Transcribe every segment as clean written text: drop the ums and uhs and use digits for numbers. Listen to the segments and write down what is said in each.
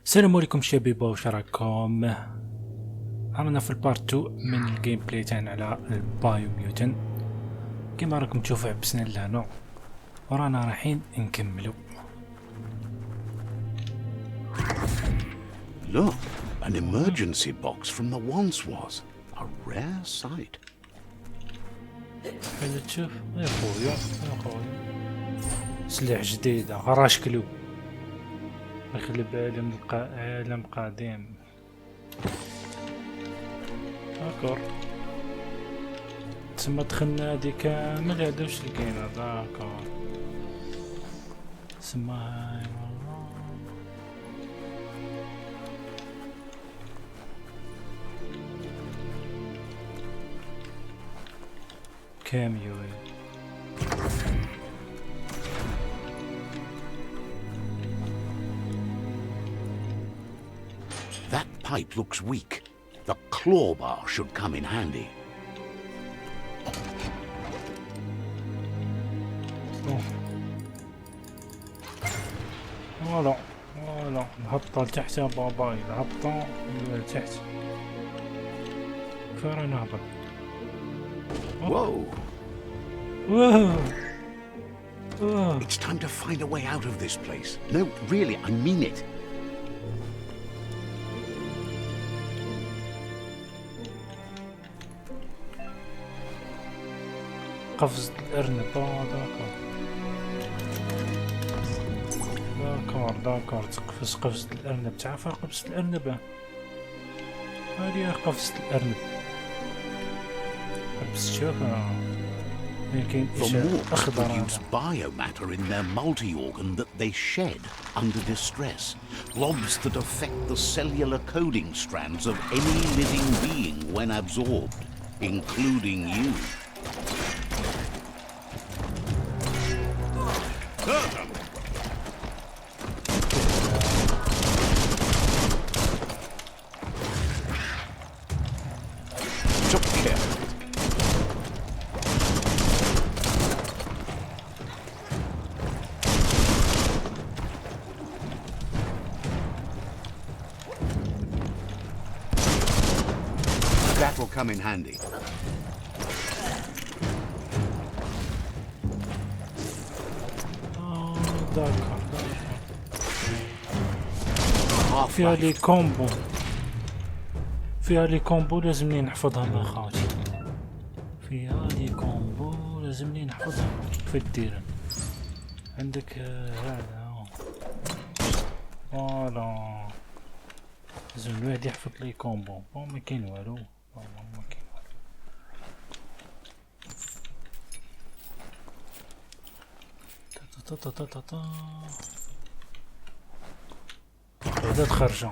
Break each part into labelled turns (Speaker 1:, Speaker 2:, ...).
Speaker 1: السلام عليكم شبيبه، وش راكم؟ رانا في البارت 2 من الجيم بلاي تاعنا على البايوميوتن. كيما راكم تشوفوا عبسنا لهنا ورانا رايحين نكملو.
Speaker 2: Look, an emergency box from the once was. A rare sight.
Speaker 1: هذا تشوف يا خويا يا خويا سلاح جديد غراشكلو يخلي عالم قديم. داكور تسمى دخلنا هادي كامل هادا واش لقينا. داكور تسمى كاميو.
Speaker 2: That pipe looks weak. The claw bar should come in handy.
Speaker 1: فوالا نهبطها لتحت يا باباي، نهبطها لتحت. فين نهبط؟
Speaker 2: Whoa!
Speaker 1: Whoa!
Speaker 2: It's time to find a way out of this place. No, really, I mean it.
Speaker 1: قفز الأرنب. داكور تقفز قفزة الأرنب. تعرف قفزة الأرنب؟ هادي قفزة الأرنب. بس شوف يمكن
Speaker 2: أخضر use biomatter in their multi-organ that they shed under distress. Blobs that affect the cellular coding strands of any living being when absorbed, including you. That will come in handy.
Speaker 1: فيها لي كومبو لازمني نحفظها ما خاوتي. فيها لي كومبو لازمني نحفظها. كيف دير عندك هذا فوالا لازم الواحد يحفظ لي كومبو. ما كاين والو. قيلات خرجوا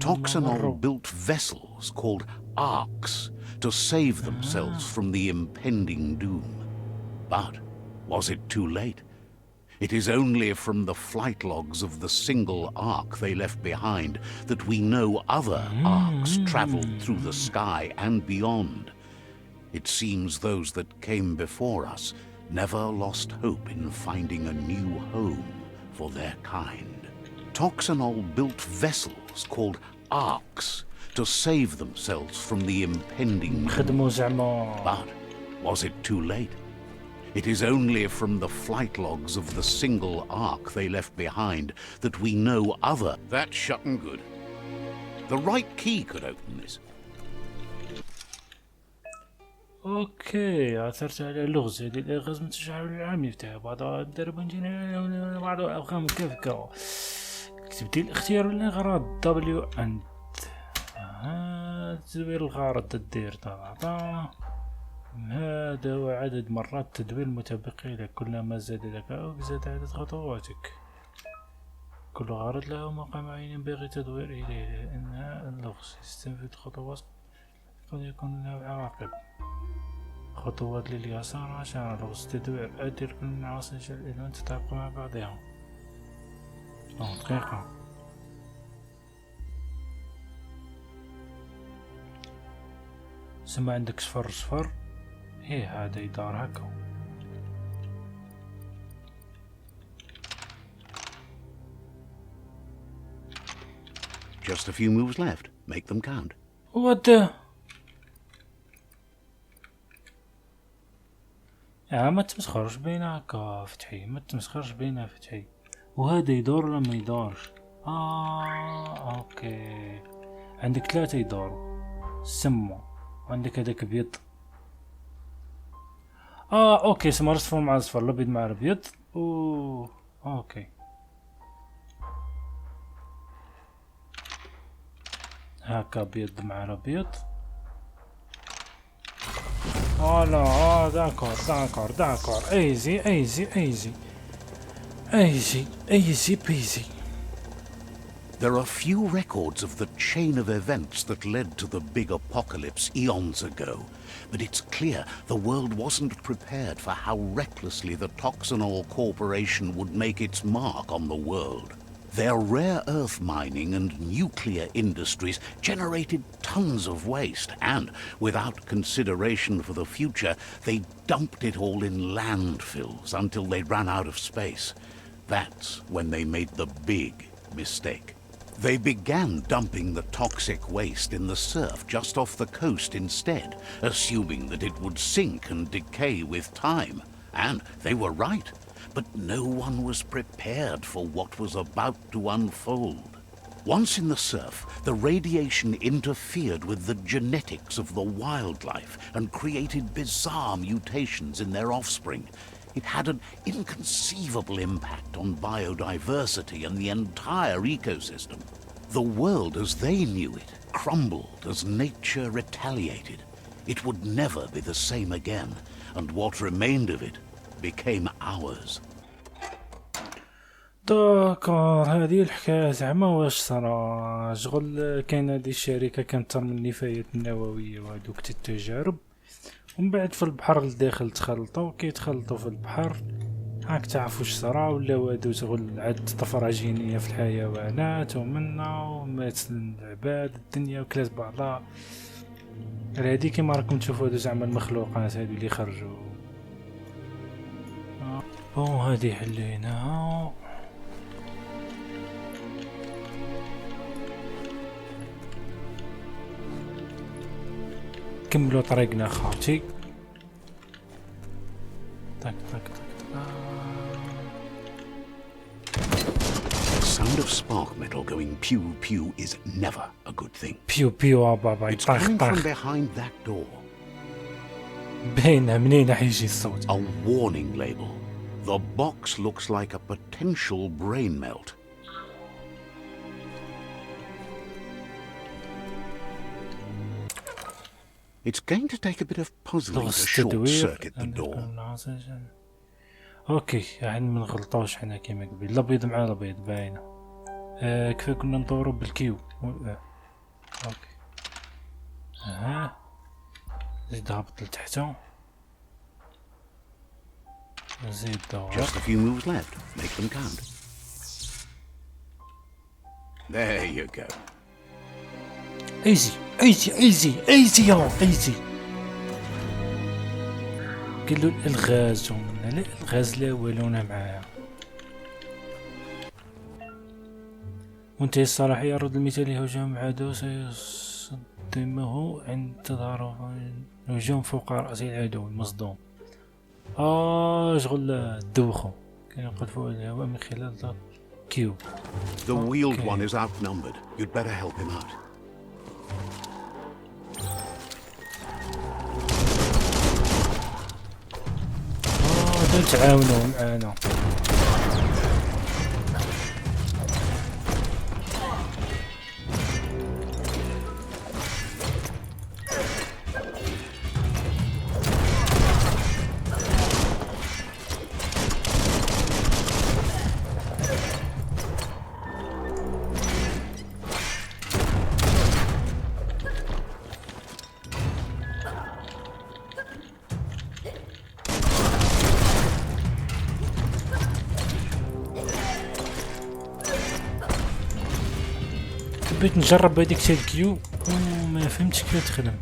Speaker 2: Toxanol built vessels called arcs to save themselves from the impending doom. But was it too late? It is only from the flight logs of the single arc they left behind that we know other arcs traveled through the sky and beyond. It seems those that came before us never lost hope in finding a new home for their kind. Toxanol built vessels called arcs to save themselves from the impending doom. But was it too late? It is only from the flight logs of the single arc they left behind that we know other. That's shutting good. The right key could open this.
Speaker 1: اوكي عثرت على لغز. هذه الالغاز من تشعر العام تاع بعض الدرب نجينا بعض افخام كافكا. تبديل الاختيار الاغراض دبليو انت تدوير الغرض تدير طبعا. هذا هو عدد مرات تدوير المتبقي لك. كلما زاد لك أو زاد عدد خطواتك. كل غرض له مقام معين ينبغي تدوير إليه لأن اللغز يستنفذ خطوات قد يكون له عواقب. خطوات لليسار عشان لغز تدوير أدير كل من عناصر الإلمان تتطابق مع بعضها. دقيقة. سما عندك صفر صفر. ايه هذا يدار هكا.
Speaker 2: Just a few moves left. Make them count.
Speaker 1: What the? يا ما تمسخرش بينا هكا فتحي، ما تمسخرش بينا فتحي. وهذا يدور ولا ما يدورش؟ اوكي. عندك 3 يدوروا سمو، وعندك هذاك ابيض. اوكي، سما صفر مع صفر، الابيض مع الابيض. اوكي. هكا ابيض مع الابيض. لا داكور ايزي بيزي.
Speaker 2: There are few records of the chain of events that led to the big apocalypse eons ago, but it's clear the world wasn't prepared for how recklessly the Toxanol Corporation would make its mark on the world. Their rare earth mining and nuclear industries generated tons of waste, and, without consideration for the future, they dumped it all in landfills until they ran out of space. That's when they made the big mistake. They began dumping the toxic waste in the surf just off the coast instead, assuming that it would sink and decay with time. And they were right. But no one was prepared for what was about to unfold. Once in the surf, the radiation interfered with the genetics of the wildlife and created bizarre mutations in their offspring. It had an inconceivable impact on biodiversity and the entire ecosystem. The world as they knew it crumbled as nature retaliated. It would never be the same again, and what remained of it became ours.
Speaker 1: داكور، هذه الحكاية زعما واش صرا شغل كاين هذه الشركة كانت ترمي النفايات النووية وهذوك التجارب، ومن بعد في البحر لداخل تخلطوا، كي تخلطوا في البحر هاك تعرفوا واش صرا، ولاو هادو شغل عاد طفرة جينية في الحيوانات ومنا، ومات العباد، الدنيا وكلات بعضها. هادي كيما راكم تشوفوا هادو زعما المخلوقات هادو اللي خرجوا. هادي حليناها. كملوا طريقنا خاوتي. طق.
Speaker 2: The sound of spark metal going pew pew is never a good thing.
Speaker 1: بيو بابا
Speaker 2: It's coming from
Speaker 1: طخ.
Speaker 2: behind that door.
Speaker 1: باينه منين حيجي الصوت.
Speaker 2: A warning label. The box looks like a potential brain melt. It's going to take a bit of puzzling to short-circuit the door.
Speaker 1: اوكي، يعني ما نغلطوش حنا كيما قبل. الابيض مع الابيض باينه. كيف كنا ندورو بالكيو. اوكي. زيد هبط لتحتو. زيد دور.
Speaker 2: Just a few moves left. Make them count. There you go.
Speaker 1: ايزي قلو الالغاز ومنا لا الغاز لا والونا معايا. وانتهي الصراحة الرد المثالي هجوم عدو سيصدمه عند تظاهره هجوم فوق رأس العدو المصدوم. شغل الدوخو كان يقذفوا الهواء من خلال كيو.
Speaker 2: The wheeled one is outnumbered. You'd better help him out.
Speaker 1: تعاونوا معانا. حبيت نجرب هذيك تاع الكيو وما فهمتش كيف تخدم.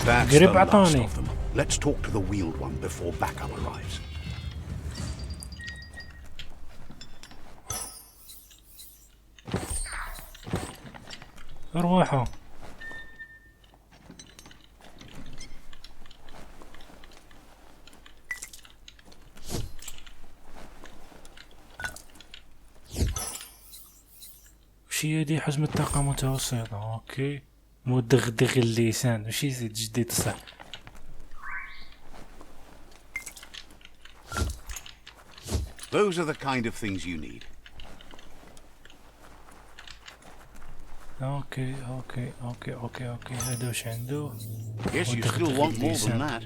Speaker 2: That's
Speaker 1: قريب
Speaker 2: the last
Speaker 1: عطاني.
Speaker 2: of them. Let's talk to the wheeled one before backup arrives.
Speaker 1: روحوا. وش هي دي؟ حجم الطاقة متوسطة. اوكي. مدغدغ اللسان. وش يزيد جديد صح؟
Speaker 2: Those are the kind of things you need.
Speaker 1: اوكي اوكي اوكي اوكي اوكي. هذا وش عنده؟
Speaker 2: Yes, you still want more than that.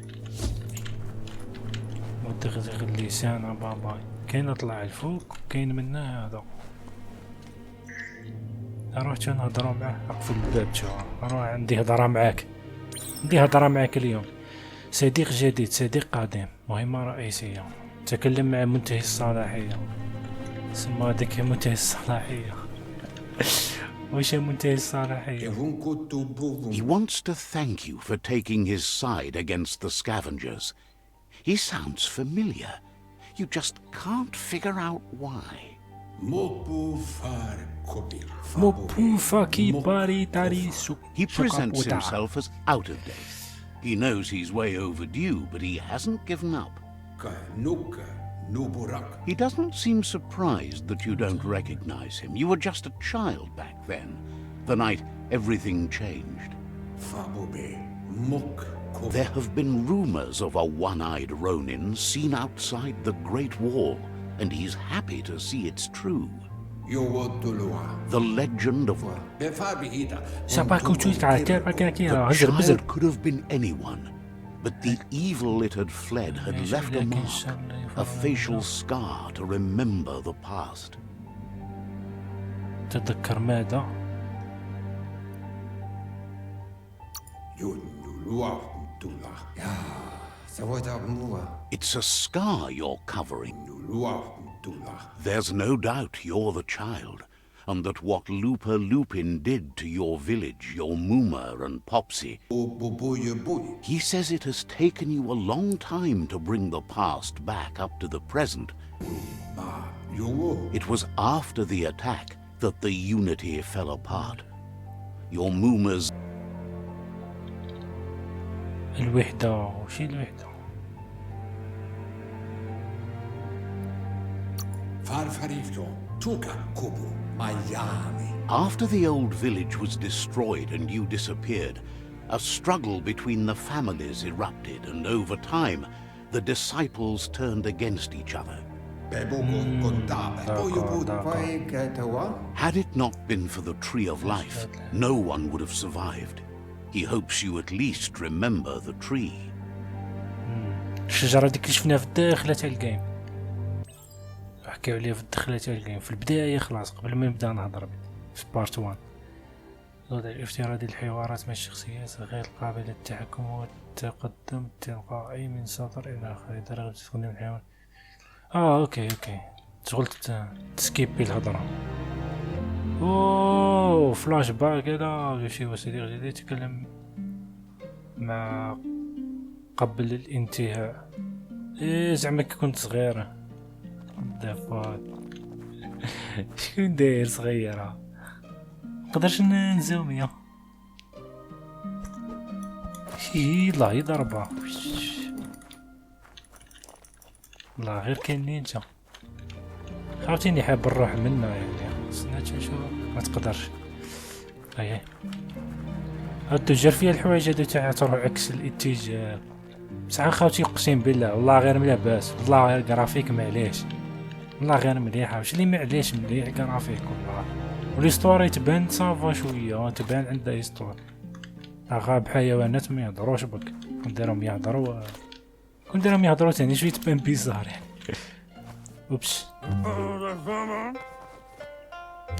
Speaker 1: مدغدغ اللسان. بابا كاين اطلع الفوق وكاين منه هذا. اروح نهضروا معاه. اقفل الباب. شو اروح عندي هضره معاك. عندي هضره معاك اليوم. صديق جديد، صديق قديم، مهمة رئيسية. تكلم مع منتهي الصلاحية. سمى هذاك منتهي الصلاحية. وش منتهي الصلاحية؟
Speaker 2: He wants to thank you for taking his side against the scavengers. He sounds familiar. You just can't figure out why. He presents himself as out of date. He knows he's way overdue, but he hasn't given up. He doesn't seem surprised that you don't recognize him. You were just a child back then, the night everything changed. There have been rumors of a one-eyed Ronin seen outside the Great Wall, and he's happy to see it's true. The legend of child could have been anyone, but the evil it had fled had left a mark, a facial scar to remember the past.
Speaker 1: تتذكر ماذا؟
Speaker 2: It's a scar you're covering. There's no doubt you're the child, and that what Lupa Lupin did to your village, your Muma and Popsy. He says it has taken you a long time to bring the past back up to the present. It was after the attack that the unity fell apart. Your Muma's
Speaker 1: الوحدة. وش هي الوحدة؟
Speaker 2: After the old village was destroyed and you disappeared, a struggle between the families erupted, and over time, the disciples turned against each other. Had it not been for the Tree of Life, no one would have survived. He hopes you at least remember the tree.
Speaker 1: الشجرة ديك اللي شفناها في الداخلة تاع الجيم. حكاو عليها في الدخلة تاع الجيم في البداية خلاص قبل ما نبدا نهضر في بارت 1. الوضع الافتراضي للحوارات مع الشخصيات غير قابلة للتحكم والتقدم التلقائي من سطر إلى آخر. إذا رغبت تستخدم الحيوان. اوكي شغل تسكيبي الهضرة. اوه فلاش باك. هذا شي هو صديق جديد يتكلم مع قبل الانتهاء. زعما كي كنت صغيرة. دافات شكون داير صغيرة؟ مقدرش نزوميها. شي لا هي ضربة. لا غير كاين نينجا. عرفتيني حاب نروح منه يعني. صنعت نشوف ما تقدرش. ايه هادو جر فيها الحوايج هادو تاع تروح عكس الاتجاه. بصح خاوتي اقسم بالله والله غير لاباس. والله غير جرافيك معليش. والله غير مليحه. واش اللي معليش مليح جرافيك والله. والستوري تبان صافا شويه. تبان عندها هيستوري. غاب حيوانات ما يهضروش بك. كنديرهم يهضروا تاني شويه تبان بيزار يعني. اوبس.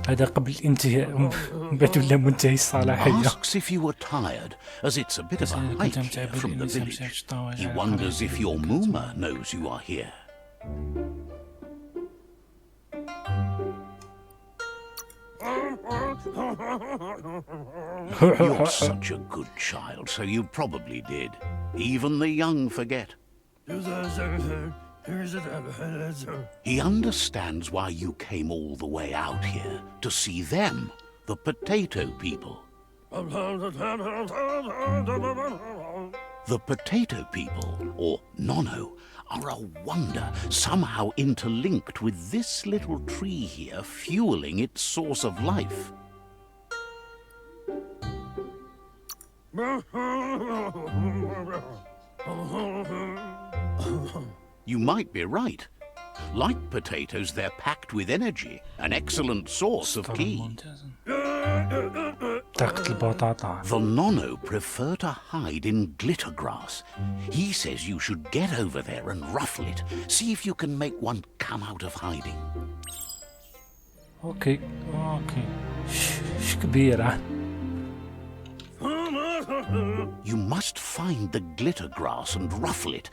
Speaker 1: هذا قبل الانتهاء من بعد ولا منتهي الصلاحية.
Speaker 2: Asks if you were tired, as it's a bit of a hike here from the village. He wonders if your Muma knows you are here. You're such a good child, so you probably did. Even the young forget. He understands why you came all the way out here, to see them, the potato people. The potato people, or Nono, are a wonder, somehow interlinked with this little tree here, fueling its source of life. You might be right. Like potatoes, they're packed with energy, an excellent source of key. The Nono prefer to hide in glitter grass. He says you should get over there and ruffle it. See if you can make one come out of hiding.
Speaker 1: اوكي كبيرة.
Speaker 2: You must find the glitter grass and ruffle it.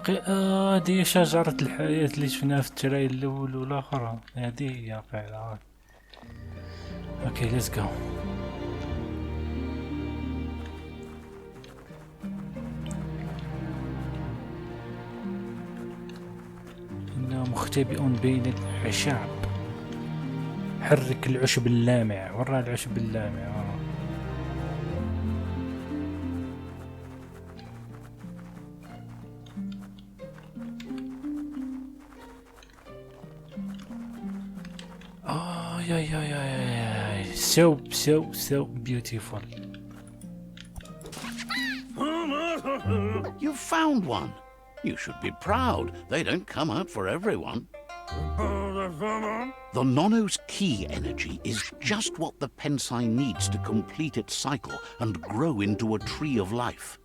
Speaker 1: هذه شجرة الحياة اللي شفناها في الترايل الأول والآخر. هذه هي فعلا. اوكي ليتس جو. إنه مختبئ بين الأعشاب. حرك العشب اللامع. ورا العشب اللامع. So beautiful.
Speaker 2: You found one. You should be proud. They don't come out for everyone. The Nono's key energy is just what the Pensai needs to complete its cycle and grow into a tree of life.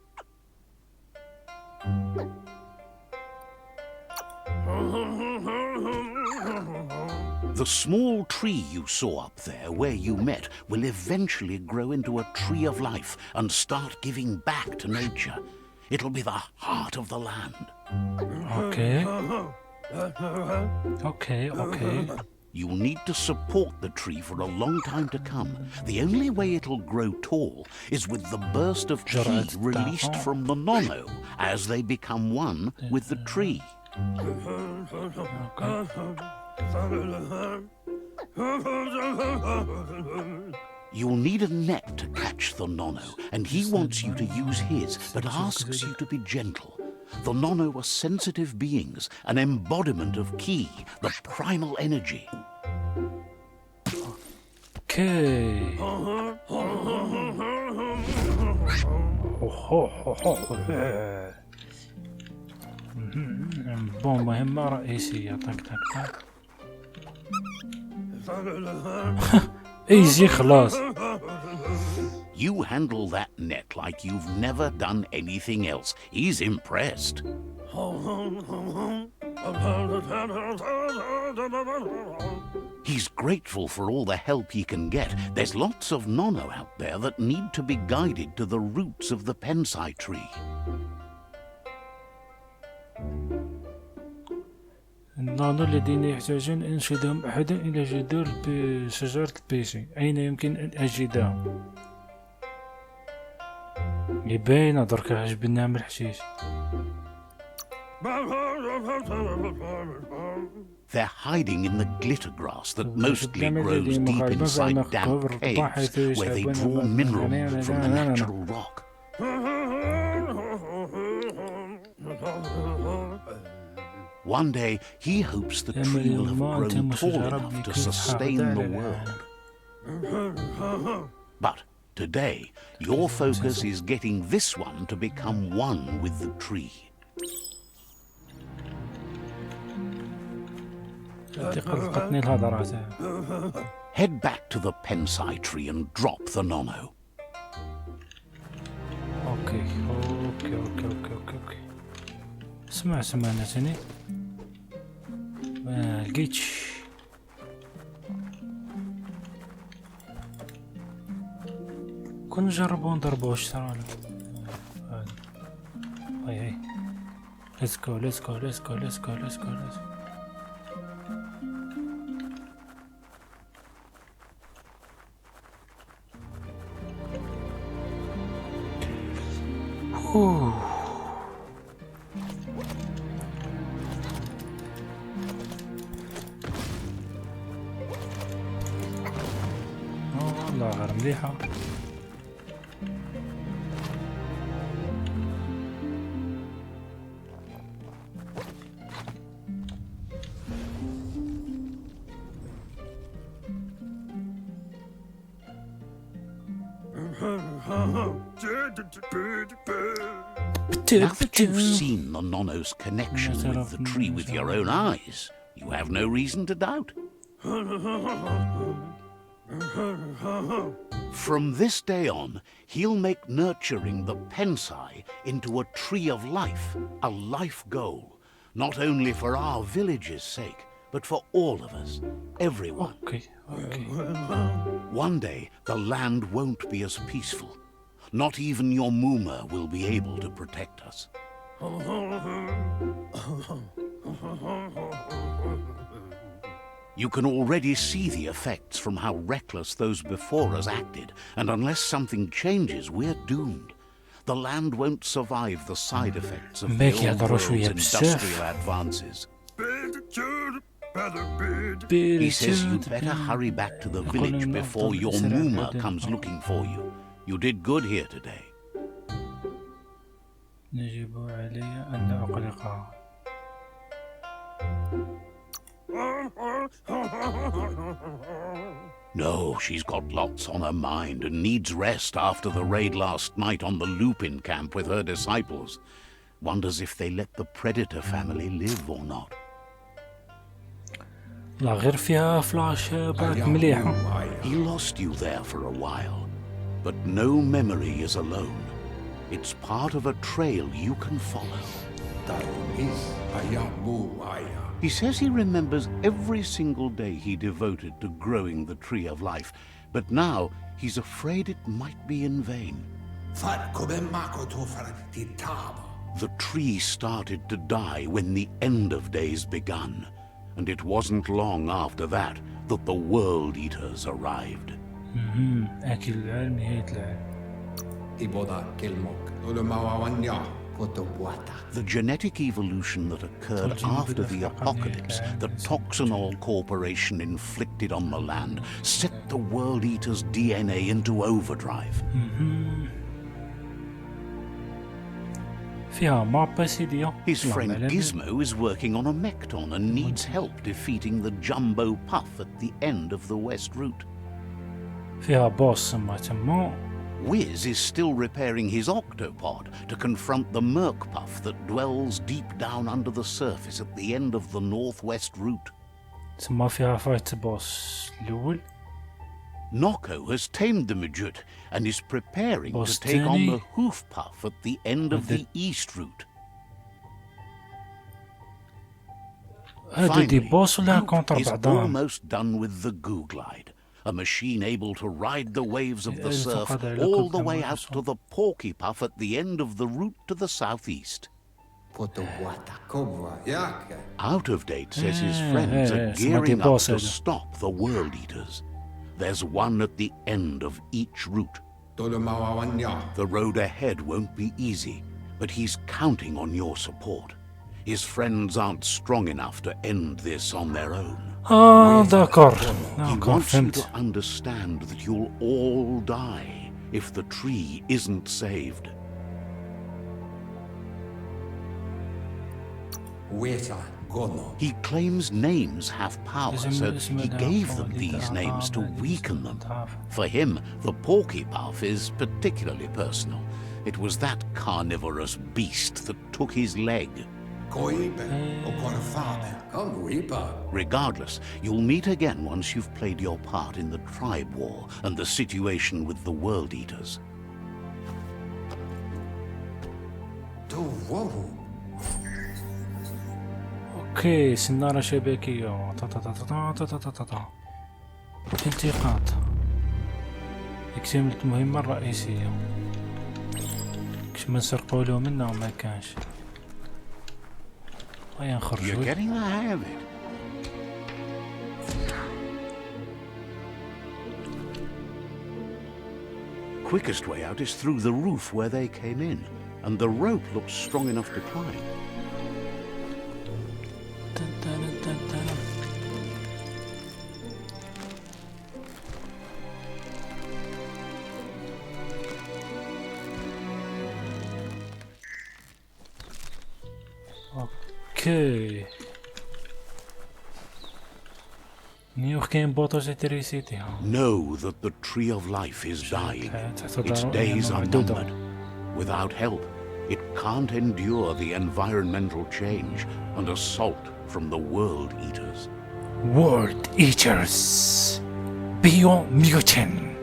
Speaker 2: The small tree you saw up there where you met will eventually grow into a tree of life and start giving back to nature. It'll be the heart of the land.
Speaker 1: Okay.
Speaker 2: You'll need to support the tree for a long time to come. The only way it'll grow tall is with the burst of ki released from the Nono as they become one with the tree. You'll need a net to catch the Nono, and he wants you to use his, but asks you to be gentle. The Nono are sensitive beings, an embodiment of ki, the primal energy.
Speaker 1: Okay. بون مهمة رئيسية. طق ايزي خلاص.
Speaker 2: You handle that net like you've never done anything else. He's impressed. He's grateful for all the help he can get. There's lots of Nono out there that need to be guided to the roots of the Pensai tree.
Speaker 1: النانو الذين يحتاجون أن ينشدهم أحد إلى جذور شجرة البيسي. أين يمكن أن أجدهم؟ يبين درك عجبنا من الحشيش.
Speaker 2: They're hiding in the glitter grass that mostly grows deep inside damp caves where they draw minerals from the natural rock. One day, he hopes the tree will have grown tall enough to sustain the world. But today, your focus is getting this one to become one with the tree. Head back to the pensai tree and drop the nono.
Speaker 1: اوكي اوكي اوكي اوكي اوكي اوكي اسمع انا تاني ما لقيتش. كنا نجربو نضربو واش صرالو. هاي let's go let's go let's go let's go let's go let's go. والله غير مليحة.
Speaker 2: Now that you've seen the nono's connection with the tree with your own eyes, you have no reason to doubt. From this day on, he'll make nurturing the pensai into a tree of life, a life goal, not only for our village's sake, but for all of us, everyone.
Speaker 1: Okay.
Speaker 2: One day, the land won't be as peaceful. Not even your Muma will be able to protect us. You can already see the effects from how reckless those before us acted, and unless something changes, we're doomed. The land won't survive the side effects of the old world's industrial advances. He says you'd better hurry back to the village before your Muma comes looking for you. You did good here today.
Speaker 1: يجب علي أن أقلقها.
Speaker 2: No, she's got lots on her mind and needs rest after the raid last night on the Lupin camp with her disciples. Wonders if they let the Predator family live or not.
Speaker 1: لا غير فيها فلاش باك مليحة.
Speaker 2: He lost you there for a while, but no memory is alone. It's part of a trail you can follow. He says he remembers every single day he devoted to growing the Tree of Life, but now he's afraid it might be in vain. The tree started to die when the end of days begun, and it wasn't long after that that the World Eaters arrived.
Speaker 1: أكل العالم نهاية العالم.
Speaker 2: The genetic evolution that occurred after the apocalypse that Toxinol Corporation inflicted on the land set the World Eater's DNA into overdrive.
Speaker 1: فيها مابا سيديو.
Speaker 2: His friend Gizmo is working on a Mekton and needs help defeating the Jumbo Puff at the end of the West Route.
Speaker 1: فيها بوس ما تما.
Speaker 2: Wiz is still repairing his octopod to confront the Merc Puff that dwells deep down under the surface at the end of the Northwest Route.
Speaker 1: تما فيها فايت بوس الأول.
Speaker 2: Noko has tamed the Majut and is preparing to take on the Hoof Puff at the end of the East Route. Finally, Goop is almost done with the Goo Glide, a machine able to ride the waves of the surf all the way out to the Porky Puff at the end of the route to the southeast. Out of Date says his friends are gearing up to stop the World Eaters. There's one at the end of each route. The road ahead won't be easy, but he's counting on your support. His friends aren't strong enough to end this on their own.
Speaker 1: d'accord.
Speaker 2: He wants you to understand that you'll all die if the tree isn't saved. He claims names have power, so he gave them these names to weaken them. For him, the Porky Puff is particularly personal. It was that carnivorous beast that took his leg. Regardless, you'll meet again once you've played your part in the tribe war and the situation with the World Eaters.
Speaker 1: اوكي، سنارة شبكية. التقاط. اكتملت المهمة الرئيسية. كش ما نسرقوا له منه ما كانش. هيا نخرجوا.
Speaker 2: You're getting the hang of it. Quickest way out is through the roof where they came in, and the rope looks strong enough to climb.
Speaker 1: اوكي. نيوخ كاين بوطوس الكتريسيتي.
Speaker 2: Know that the tree of life is dying. Its days are numbered. Without help, it can't endure the environmental change and assault from the World Eaters.
Speaker 1: World Eaters. BIOMUTANT.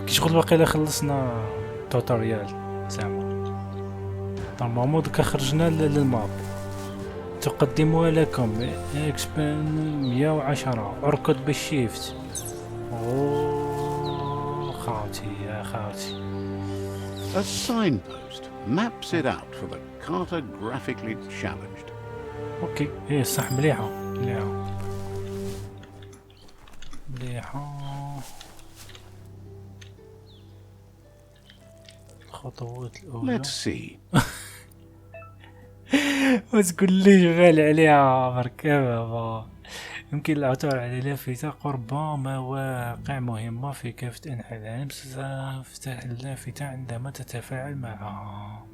Speaker 1: كي شغل باقي خلصنا توتوريال زعما. نورمالمون دوكا خرجنا للماب. تقدمها لكم اكسبان 110. اركض بالشيفت. اوه خاوتي يا خاوتي.
Speaker 2: A signpost maps it out for the cartographically challenged.
Speaker 1: اوكي ايه صح. مليحة مليحة مليحة. الخطوات الأولى.
Speaker 2: Let's see.
Speaker 1: وتقول لي شغال عليها مركبة. يمكن العثور على لافتة قرب مواقع مهمة في كافة أنحاء العالم. ستفتح اللافتة عندما تتفاعل معها.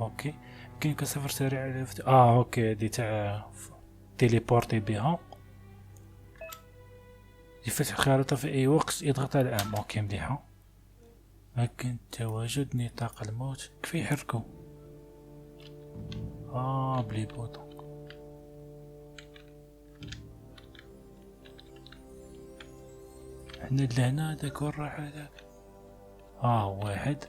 Speaker 1: اوكي، يمكنك سفر سريع على اللافتة. اوكي، هادي تاع تيليبورتي بها لفتح الخارطة في أي وقت. اضغط على ام. اوكي مليحة. لكن تواجد نطاق الموت. كيف يحركو؟ بلي بوطون. حنا لهنا هذاك وين راح هذاك؟ واحد.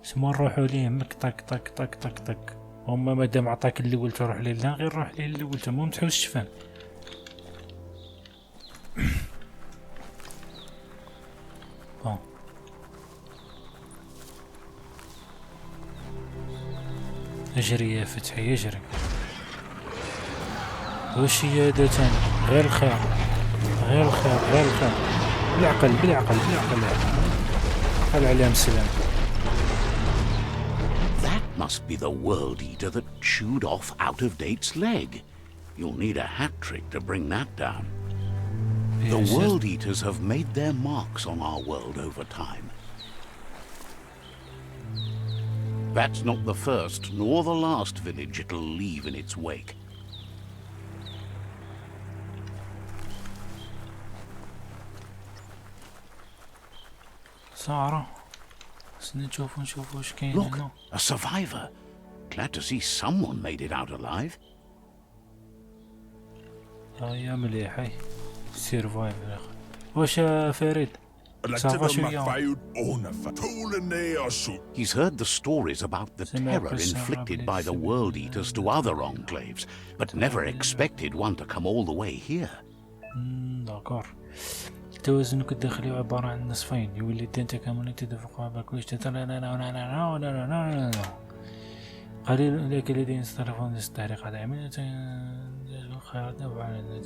Speaker 1: سما نروحو ليه مك طق طق طق طق طق. هما مادام عطاك الاول تروح ليه، لا غير روح ليه الاول. المهم تحوس تفهم. اجري يا فتحي اجري. وش هي هذا تاني؟ غير الخير غير الخير غير الخير. بالعقل بالعقل بالعقل. قال عليهم السلام.
Speaker 2: That must be the World Eater that chewed off Out-of-Date's leg. You'll need a hat trick to bring that down. The World Eaters have made their marks on our world over time. That's not the first nor the last village it'll leave in its wake.
Speaker 1: سارة نشوفو واش كاين
Speaker 2: Look,
Speaker 1: هنا.
Speaker 2: a survivor. Glad to see someone made it out alive.
Speaker 1: يا مليح. سيرفايفر. واش فريد؟
Speaker 2: He's heard the stories about the terror inflicted by the World Eaters to other enclaves, but never expected one to come all the way here.
Speaker 1: داكور. التوازن الداخلي عبارة عن نصفين. يولي الدين تكامل تدفق بكلش قليل لك الذين يستطيعون الاستحقاق على عملية خيارات وعلى النت.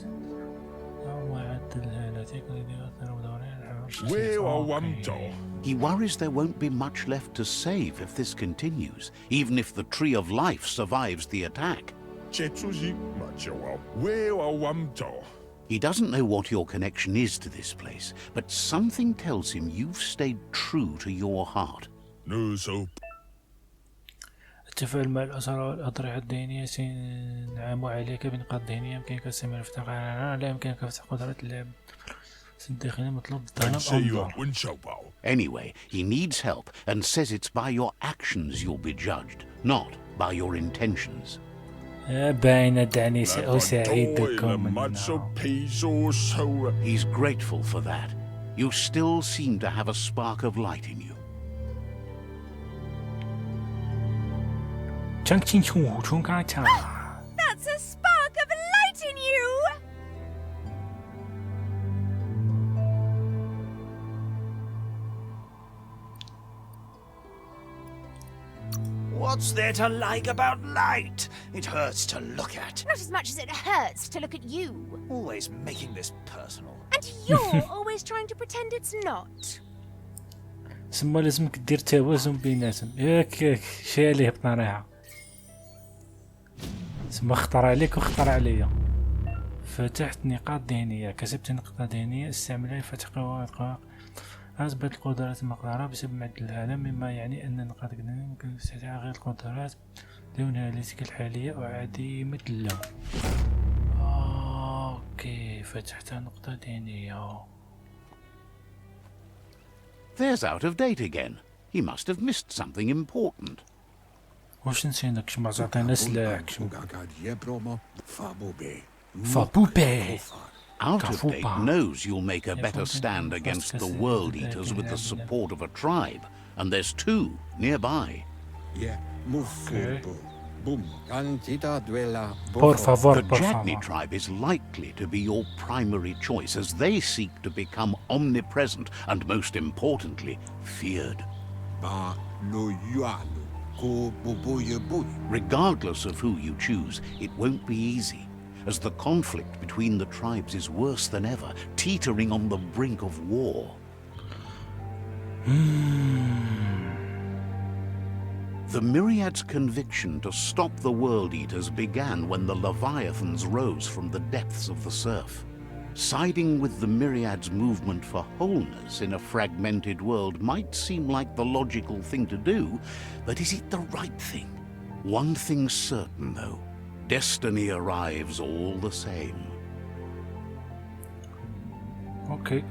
Speaker 2: He worries there won't be much left to save if this continues, even if the Tree of Life survives the attack. He doesn't know what your connection is to this place, but something tells him you've stayed true to your heart.
Speaker 1: التفاعل مع الأسرى والأضرحة الدينية سينعم عليك بنقاط دينية. يمكنك استعمال فتح. لا يمكنك فتح قدرة اللعب. الداخلية مطلوب الظلام أنظر.
Speaker 2: Anyway, he needs help and says it's by your actions you'll be judged, not by your intentions.
Speaker 1: باين دعني سأساعدكم.
Speaker 2: He's grateful for that. You still seem to have a spark of light in you.
Speaker 3: That's a spark of light in you!
Speaker 4: What's there to like about light? It hurts to look at.
Speaker 3: Not as much as it hurts to look at you.
Speaker 4: Always making this personal.
Speaker 3: And you're always trying to pretend it's not.
Speaker 1: سما لازمك دير توازن بيناتهم. ياك شي اللي هبطنا ريحة. سما خطر عليك وخطر عليا. فتحت نقاط ذهنية، كسبت نقطة ذهنية استعملها لفتح قواعد أثبت القدرات المقدرة بسبب معدل العالم، مما يعني أن نقاط الذهنية يمكن استدعاء غير القدرات دونها التي الحالية وعديمة اللون. أوكي فتحت نقطة ذهنية.
Speaker 2: There's out of date again. He must have missed something important.
Speaker 1: واش نسينا كشما عطينا سلاح فابوبي.
Speaker 2: Out of date knows you'll make a better stand against the World Eaters with the support of a tribe, and there's two nearby.
Speaker 1: Por favor,
Speaker 2: The Jagni tribe is likely to be your primary choice as they seek to become omnipresent and, most importantly, feared. Regardless of who you choose, it won't be easy, as the conflict between the tribes is worse than ever, teetering on the brink of war. The Myriad's conviction to stop the World Eaters began when the Leviathans rose from the depths of the surf. Siding with the Myriad's movement for wholeness in a fragmented world might seem like the logical thing to do, but is it the right thing? One thing's certain, though. Destiny arrives all the same.
Speaker 1: Okay.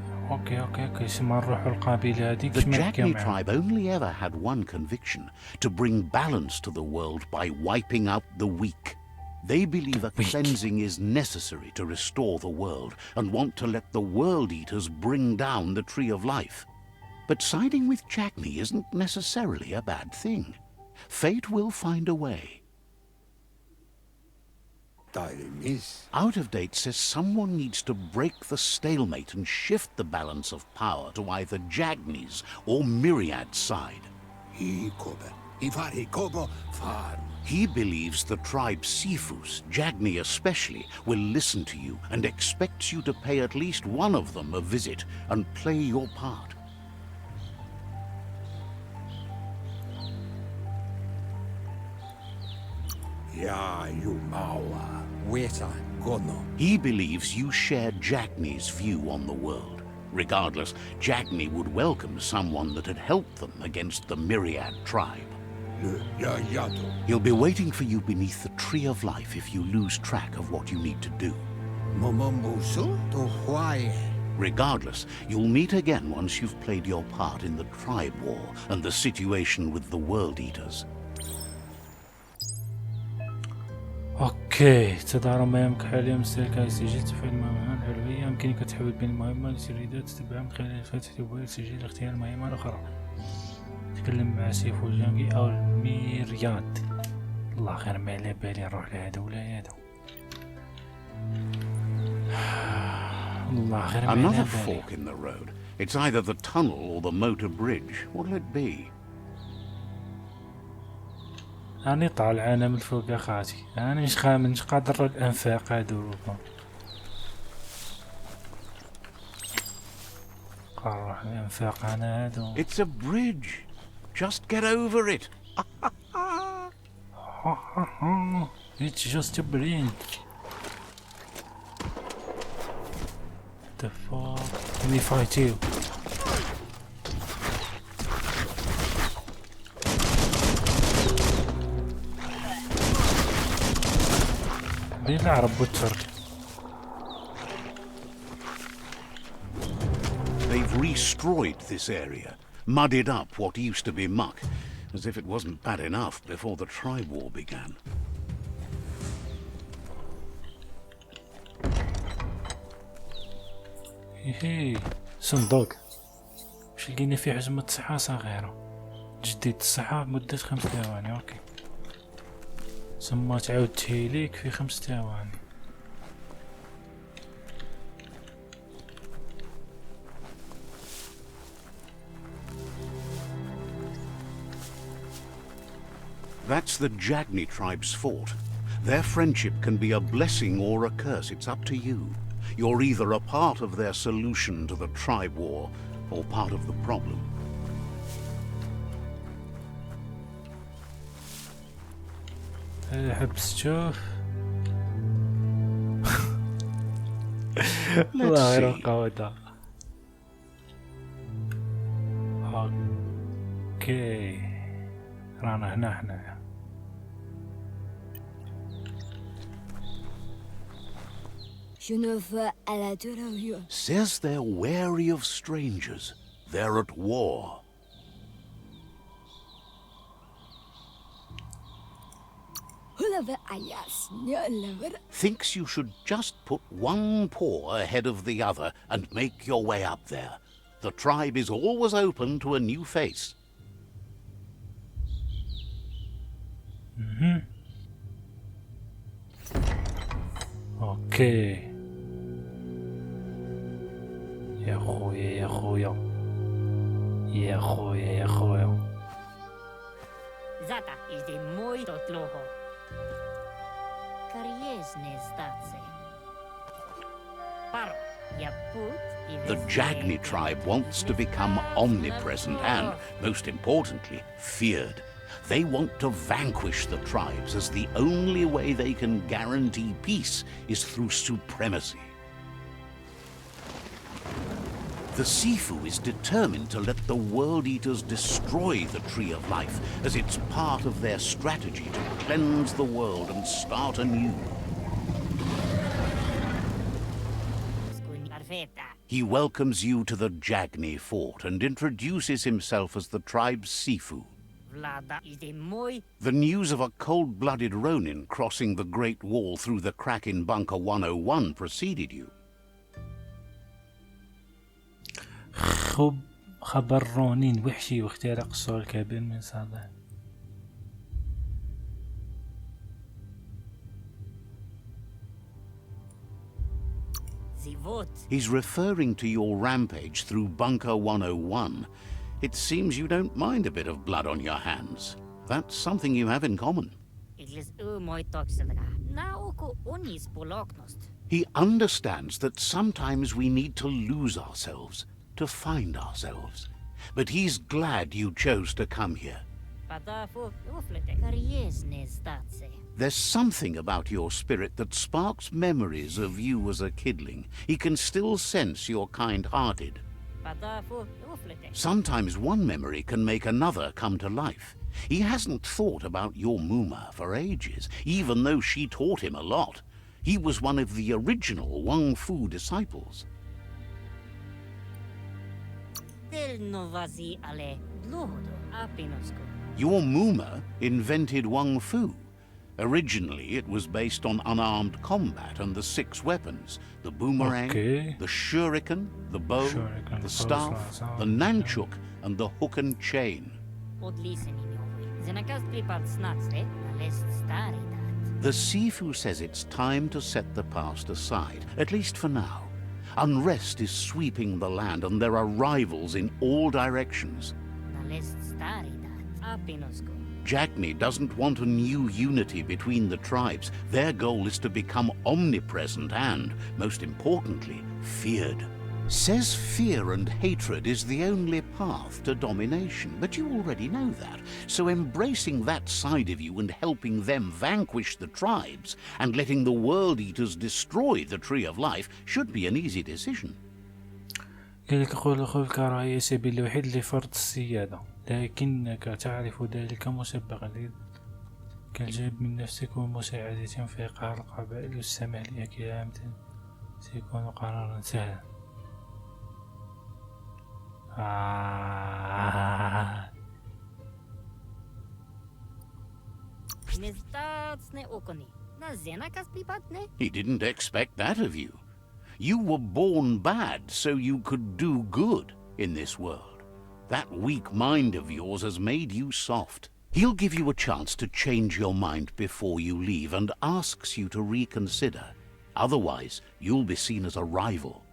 Speaker 1: سما نروحو القبيلة هذيك.
Speaker 2: The Jagni tribe only ever had one conviction: to bring balance to the world by wiping out the weak. They believe a cleansing is necessary to restore the world and want to let the World Eaters bring down the Tree of Life. But siding with Jagni isn't necessarily a bad thing. Fate will find a way. Out of date says someone needs to break the stalemate and shift the balance of power to either Jagni's or Myriad's side. He believes the tribe Sifus, Jagni especially, will listen to you and expects you to pay at least one of them a visit and play your part. He believes you share Jagni's view on the world. Regardless, Jagni would welcome someone that had helped them against the Myriad tribe. He'll be waiting for you beneath the Tree of Life if you lose track of what you need to do. Regardless, you'll meet again once you've played your part in the tribe war and the situation with the World Eaters.
Speaker 1: اوكي تظهر مهامك حاليا مستهلكة لسجل تفعيل المهمة العلوية. يمكنك تحول بين المهمة لتريدها تتبعها من خلال فتح تبويب سجل اختيار المهمة الأخرى. تكلم مع سيفو جانجي أو الميرياد. الله غير ما على بالي نروح لهذا ولا هذا. الله غير ما على بالي.
Speaker 2: Another fork in the road. It's either the tunnel or the motor bridge. What'll it be?
Speaker 1: أنا طالع أنا من فوق أخاتي. أنا مش قادر الأنفاق هادو. قارح الأنفاق أنا هادو.
Speaker 2: It's a bridge. Just get over it.
Speaker 1: It's just a bridge. The fuck? Let me fight you. بين العرب والترك.
Speaker 2: have destroyed this area, muddied up what used to be muck, as if it wasn't bad enough before the tribe war began.
Speaker 1: هي صندوق واش لقينا فيه حزمة صحة صغيرة، تجديد الصحة بمدة 5 ثواني. اوكي ثم تعاود تهيليك في 5 ثواني.
Speaker 2: That's the Jagni tribe's fort. Their friendship can be a blessing or a curse. It's up to you. You're either a part of their solution to the tribe war or part of the problem.
Speaker 1: حبس شوف.
Speaker 2: Let's
Speaker 1: الله غير
Speaker 2: see.
Speaker 1: قوتها. اوكي رانا هنا
Speaker 5: Je ne veux à la terreur.
Speaker 2: Says they're wary of strangers. They're at war. Thinks you should just put one paw ahead of the other and make your way up there. The tribe is always open to a new face.
Speaker 1: اوكي يا خويا يا خويا يا خويا يا خويا.
Speaker 6: Zata is de mój tot loho. Kariesne zdace. Paro, ja put i
Speaker 2: The Jagni tribe wants to become omnipresent and, most importantly, feared. They want to vanquish the tribes, as the only way they can guarantee peace is through supremacy. The Sifu is determined to let the World Eaters destroy the Tree of Life, as it's part of their strategy to cleanse the world and start anew. He welcomes you to the Jagni fort and introduces himself as the tribe's Sifu. The news of a cold-blooded Ronin crossing the Great Wall through the crack in Bunker 101 preceded you.
Speaker 1: خبر رونين وحشي واختراق الصور الكبير من صدى.
Speaker 2: He's referring to your rampage through Bunker 101. It seems you don't mind a bit of blood on your hands. That's something you have in common. He understands that sometimes we need to lose ourselves to find ourselves. But he's glad you chose to come here. There's something about your spirit that sparks memories of you as a kidling. He can still sense you're kind-hearted. Sometimes one memory can make another come to life. He hasn't thought about your Muma for ages, even though she taught him a lot. He was one of the original Wang Fu disciples. Your Muma invented Wang Fu. Originally, it was based on unarmed combat and the 6 weapons: the boomerang, the shuriken, the bow, the staff, the nunchuk, and the hook and chain. The Sifu says it's time to set the past aside, at least for now. Unrest is sweeping the land and there are rivals in all directions. Jagni doesn't want a new unity between the tribes. Their goal is to become omnipresent and, most importantly, feared. Says fear and hatred is the only path to domination, but you already know that. So embracing that side of you and helping them vanquish the tribes and letting the World Eaters destroy the Tree of Life should be an easy decision.
Speaker 1: كذلك قول أخو الكراهية سبيل الوحيد لفرض السيادة، لكنك تعرف ذلك مسبقا كالجلب من نفسك ومساعدتهم في إيقاع القبائل والسماح لأكلها سيكون قرارا سهلا.
Speaker 6: Nestacne okoni. Na zenakas pripatne.
Speaker 2: He didn't expect that of you. You were born bad so you could do good in this world. That weak mind of yours has made you soft. He'll give you a chance to change your mind before you leave and asks you to reconsider. Otherwise, you'll be seen as a rival.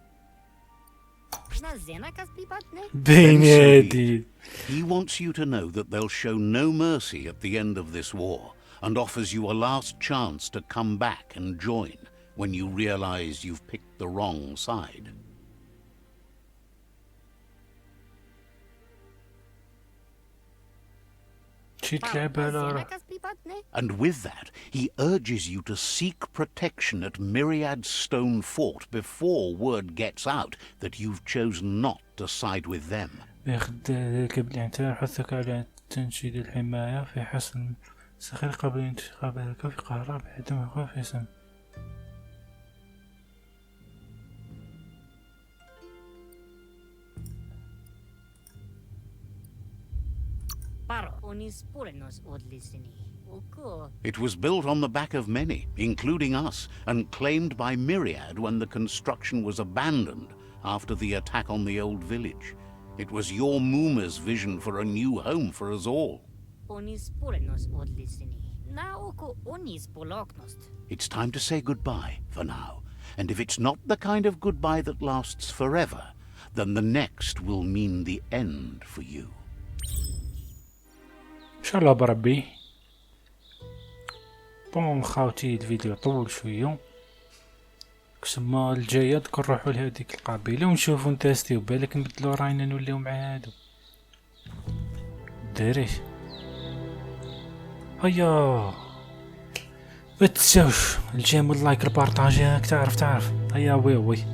Speaker 6: Na zenakas pripatne.
Speaker 1: بينادي.
Speaker 2: He wants you to know that they'll show no mercy at the end of this war and offers you a last chance to come back and join when you realize you've picked the wrong side.
Speaker 1: شي تلعب على راه.
Speaker 6: Zenakas pripatne.
Speaker 2: And with that, he urges you to seek protection at Myriad's stone fort before word gets out that you've chosen not to side with them.
Speaker 1: بياخد ذلك بالاعتبار حثك على تنشيد الحماية في حصن صغير قبل انتخابك في قرار بعدم خوف اسم.
Speaker 6: Paro onis purenos odlisini. Oko.
Speaker 2: It was built on the back of many, including us, and claimed by Myriad when the construction was abandoned after the attack on the old village. It was your Muma's vision for a new home for us all.
Speaker 6: Onis purenos odlisini. Na oko onis poloknost.
Speaker 2: It's time to say goodbye for now, and if it's not the kind of goodbye that lasts forever, then the next will mean the end for you.
Speaker 1: ان شاء الله بربي. بون خاوتي الفيديو طول شويه، كسما الجايه ذكر نروحو لهاديك القبيله ونشوفو نتاستيو بالك نبدلو راينا نوليو مع هادو داريش. هيا متنساوش الجيم واللايك البارطاجي، راك تعرف. هيا وي